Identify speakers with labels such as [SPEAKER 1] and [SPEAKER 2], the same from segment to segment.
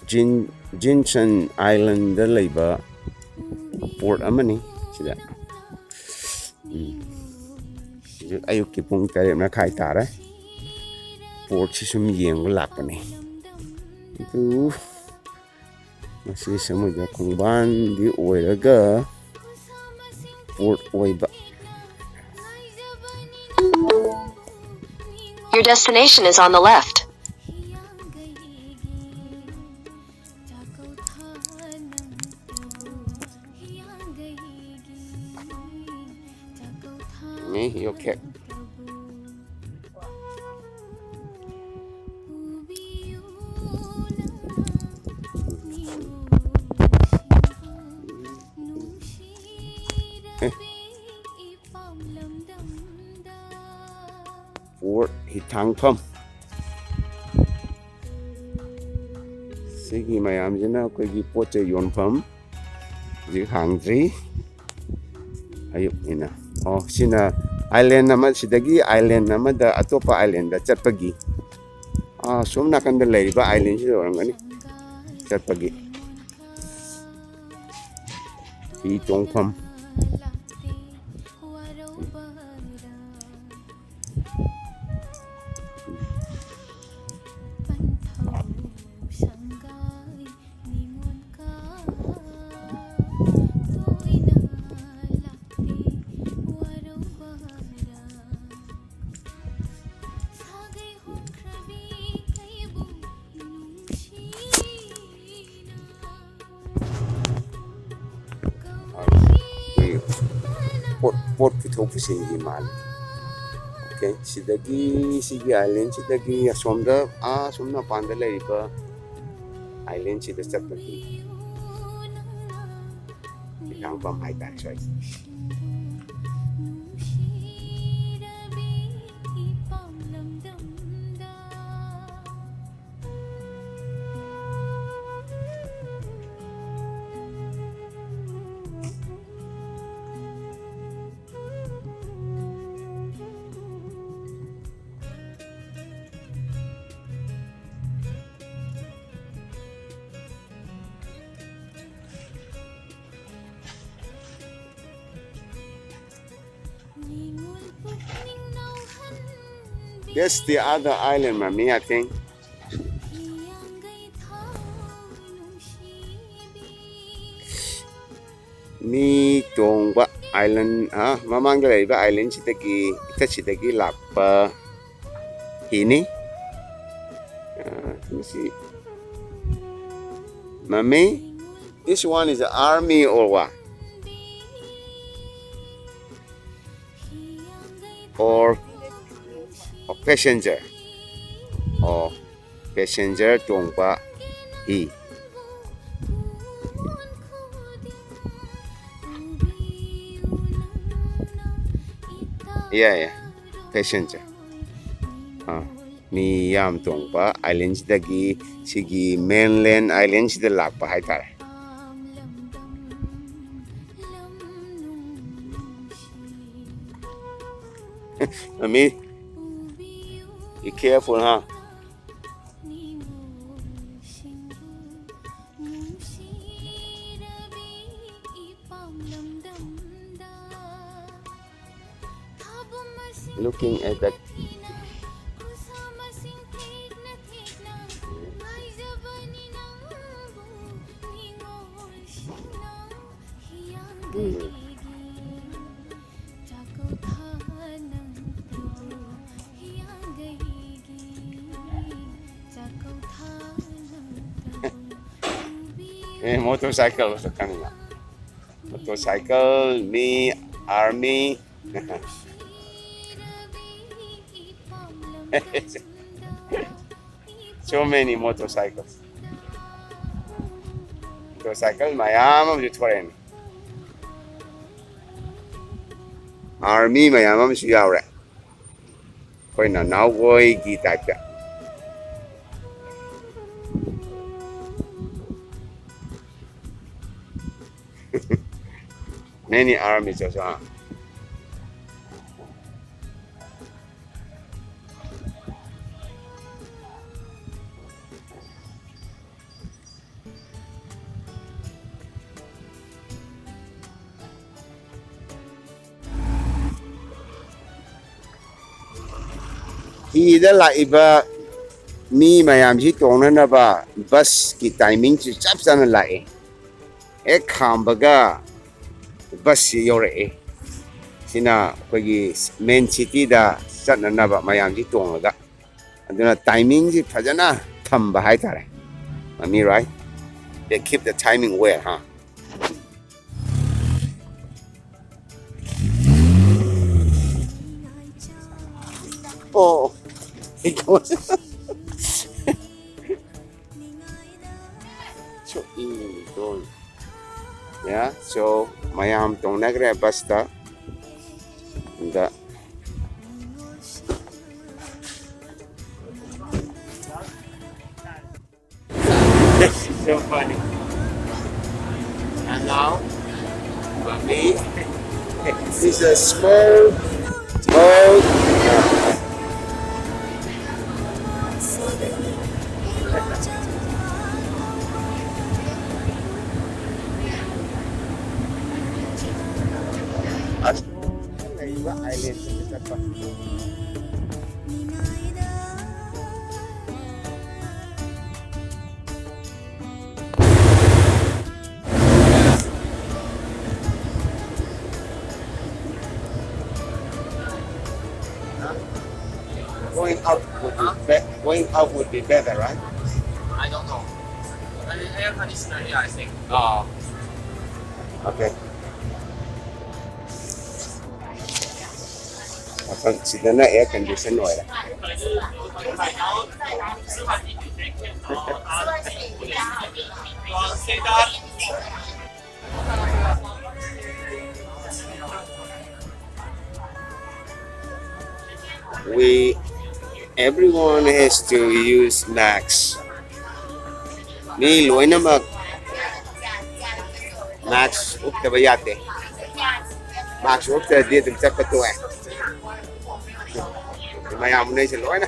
[SPEAKER 1] Kinmen Islandda leiba port amani sida ayukki pung 8 makhai tare port si sum yengba lakpani itu masi samudra khongban di oiraga port oiba.
[SPEAKER 2] Your destination is on the left.
[SPEAKER 1] Okay. Port Taangkak sigi mayamsina akoigi poche yonpham ji hangdri ayuk ina sina island sidagi island amada atopa island da chatpagi som nakanda leiriba island si oramgani chatpagi hi tongpham port puthok pusingi mal. Okay, sidagi sigi island sidagi asomda asomna panda leiriba island sida chatpagi Ngangbam haitare sai. That's the other island, Mami, I think. Meetei Island, mamangda leiriba island sidagi ithat sidagi lakpa ini. Let me see. Mami, this one is the army or what? Or passenger? Passenger tongpa hi. Yeah, passenger. Mi yam tongpa island sidagi sigi mainland island sida lakpa haitare. Mami, be careful, huh? Looking at that. Motorcycle also coming up. Motorcycle, me, army. So many motorcycles. Motorcycle, mayamam jutwarin. Army, mayamam siyawre. Koi Nanao gi type ya. Many armies also. hida laiba mi mayam si tongnanaba bus ki timing si chap chana lae ek khambaga bus si yore sina kogi main city da chatnanaba mayam si tonglaga aduna timing si phajana thamba hai tare mami right they keep the timing well huh oh it goes so yeah so mayam tongnagre basta the this is so funny and now for me this is a small boat leiriba island sa chatpagi going out would be better, right?
[SPEAKER 3] I don't know. Air conditioner here, I think.
[SPEAKER 1] Oh. Okay. Mapham sida na air conditioner oil. Everyone has to use max. Ni loinamak max utchabayate. Max utcha dia tempat tu mayam na sa loina.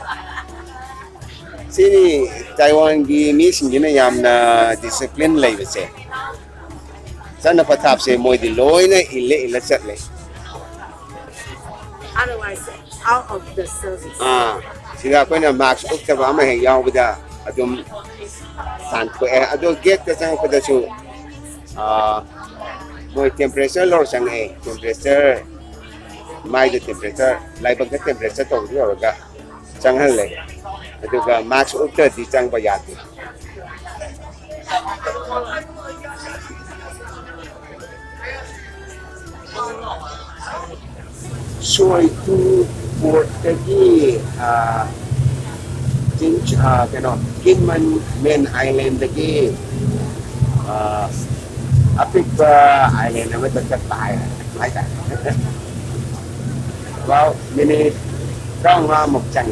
[SPEAKER 1] Sini Taiwan gi mi singina yaamna discipline lai bese. Sana patap se moi di loina ille chat lai.
[SPEAKER 4] Otherwise, out of the service.
[SPEAKER 1] Sila ko na max utchaba ma he yaw bida adum san ko ado get ka sang pada su moi temperature lor sang temperature mai the temperature lai bag the temperature to ro ga sang han le ado ga max utcha di sang ba yati so itu Portagi Kinmen Island lagi apik ba island naman tetap tayo right wow mini kang một chang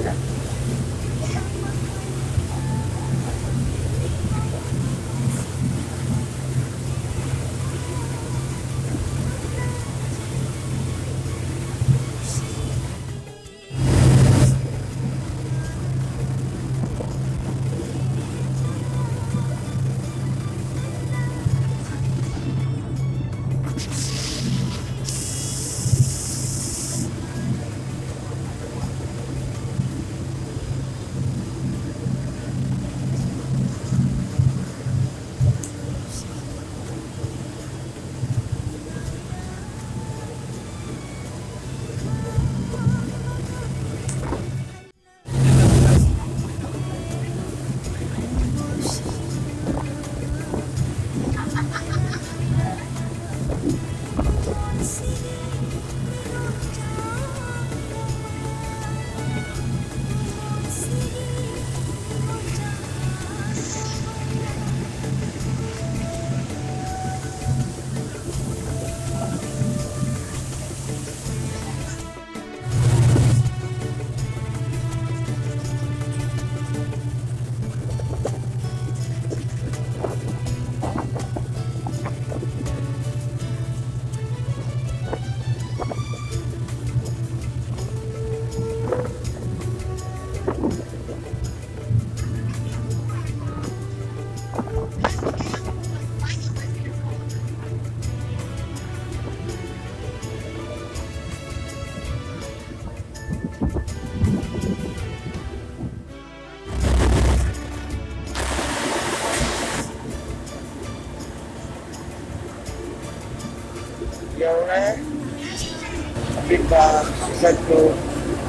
[SPEAKER 1] leiriba, satu,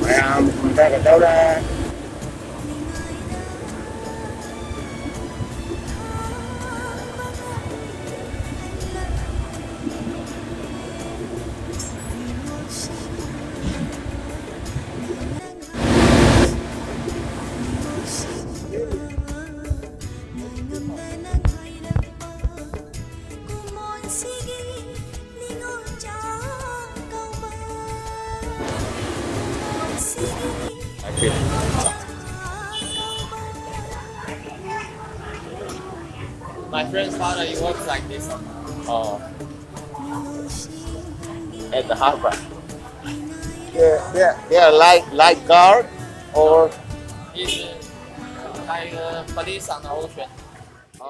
[SPEAKER 1] Maram, Daura.
[SPEAKER 3] My friend's father, he works like this.
[SPEAKER 1] Oh. At the harbor. They are like guard or
[SPEAKER 3] He's like a police on the ocean.